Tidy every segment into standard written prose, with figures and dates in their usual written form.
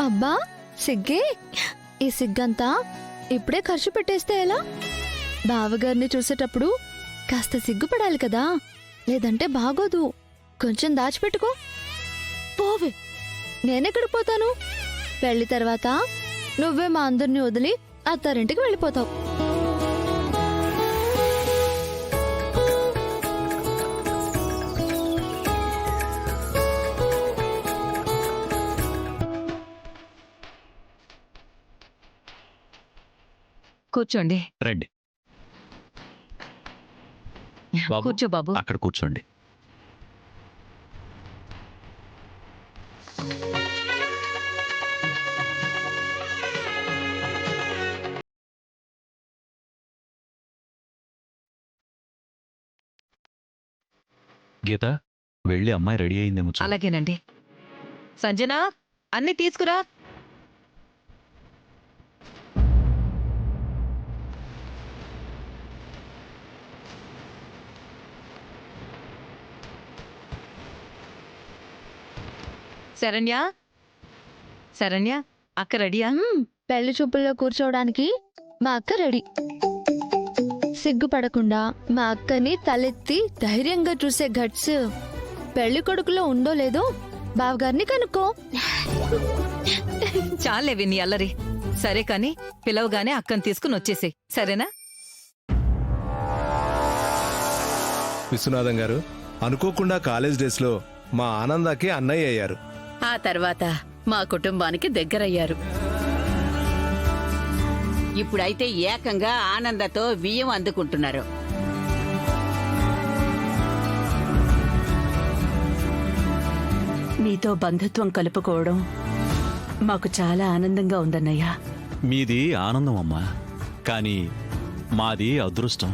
అబ్బా సిగ్గే, ఈ సిగ్గంతా ఇప్పుడే ఖర్చు పెట్టేస్తే ఎలా? బావగారిని చూసేటప్పుడు కాస్త సిగ్గుపడాలి కదా, లేదంటే బాగోదు. కొంచెం దాచిపెట్టుకో. పోవే, నేనెక్కడికి పోతాను? పెళ్లి తర్వాత నువ్వే మా అందరినీ వదిలి అత్తారింటికి వెళ్ళిపోతావు. కూర్చోండి. రండి బాబు, కూర్చో బాబు. అక్కడ కూర్చోండి. గీత, వెళ్ళి అమ్మాయి రెడీ అయిందేమో చూడు. అలాగేనండి. సంజన, అన్ని తీసుకురా. శరణ్య, శరణ్య, అక్క రెడీయా? పెళ్లి చూపుల్లో కూర్చోవడానికి మా అక్క రెడీ. సిగ్గుపడకుండా మా అక్కని తలెత్తి ధైర్యంగా చూసే గట్స్ పెళ్లి కొడుకులో ఉందో లేదో బావగారిని కనుక్కో. చాలే విని అల్లరి. సరే కాని పిలవగానే అక్కని తీసుకుని వచ్చేసేయ్, సరేనా? విశ్వనాథం గారు, అనుకోకుండా కాలేజ్ డేస్ లో మా ఆనందాకి అన్నయ్య అయ్యారు. ఆ తర్వాత మా కుటుంబానికి దగ్గరయ్యారు. ఇప్పుడైతే ఏకంగా ఆనందతో బియ్యం అందుకుంటున్నారు. మీతో బంధుత్వం కలుపుకోవడం మాకు చాలా ఆనందంగా ఉందన్నయ్య. మీది ఆనందం అమ్మా, కానీ మాది అదృష్టం.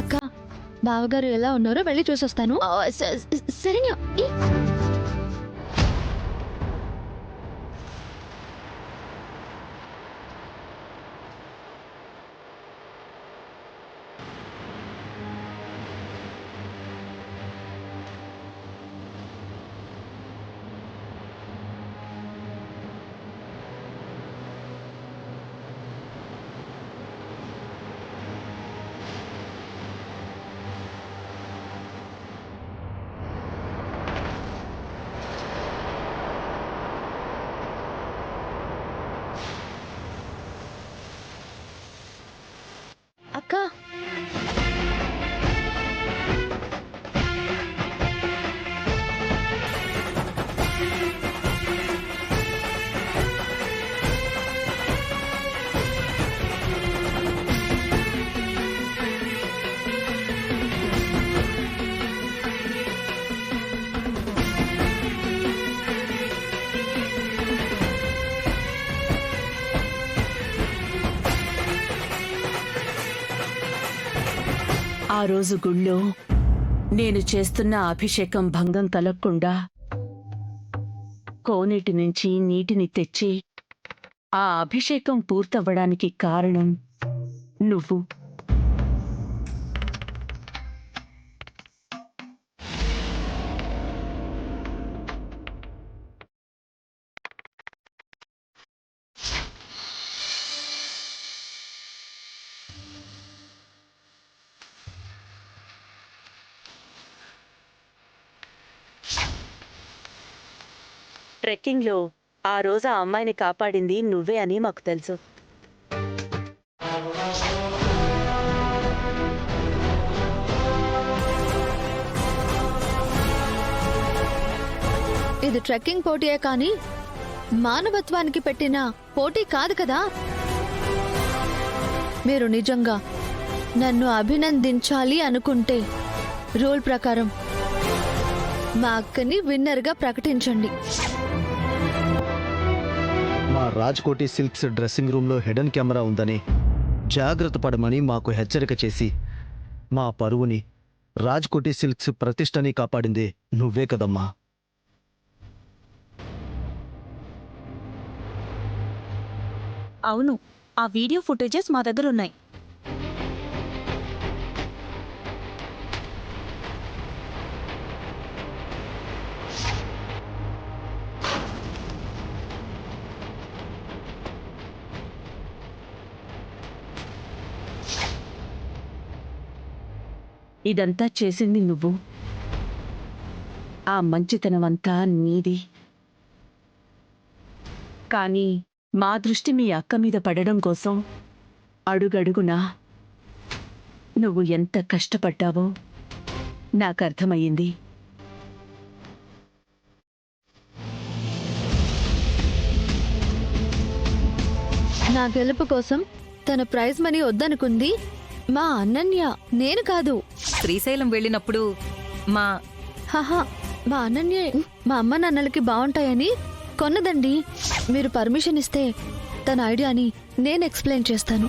అక్క, బావగారు ఎలా ఉన్నారో వెళ్ళి చూసొస్తాను. సరేనా? అక్క, ఆ రోజు గుళ్ళో నేను చేస్తున్న అభిషేకం భంగం కలగకుండా కోనేటి నుంచి నీటిని తెచ్చి ఆ అభిషేకం పూర్తవ్వడానికి కారణం నువ్వు. ట్రెక్కింగ్లో ఆ రోజు ఆ అమ్మాయిని కాపాడింది నువ్వే అని మాకు తెలుసు. ఇది ట్రెక్కింగ్ పోటీయే కానీ మానవత్వానికి పెట్టిన పోటీ కాదు కదా. మీరు నిజంగా నన్ను అభినందించాలి అనుకుంటే రూల్ ప్రకారం మా అక్కని విన్నర్గా ప్రకటించండి. మా రాజ్కోటి సిల్క్స్ డ్రెస్సింగ్ రూమ్లో హిడెన్ కెమెరా ఉందని జాగ్రత్త పడమని మాకు హెచ్చరిక చేసి మా పరువుని, రాజ్కోటి సిల్క్స్ ప్రతిష్టని కాపాడింది నువ్వే కదమ్మా. అవును, ఆ వీడియో ఫుటేజెస్ మా దగ్గర ఉన్నాయి. ఇదంతా చేసింది నువ్వు. ఆ మంచితనమంతా నీది. కానీ మా దృష్టి మీ అక్క మీద పడడం కోసం అడుగడుగునా నువ్వు ఎంత కష్టపడ్డావో నాకర్థమయ్యింది. నా గెలుపు కోసం తన ప్రైజ్ మనీ వద్దనుకుంది మా అనన్య, నేను కాదు. శ్రీశైలం వెళ్ళినప్పుడు మా హహా, మా అనన్య మా అమ్మ నాన్నలకి బాగుంటాయని కొన్నదండి. మీరు పర్మిషన్ ఇస్తే తన ఐడియాని నేను ఎక్స్ప్లెయిన్ చేస్తాను.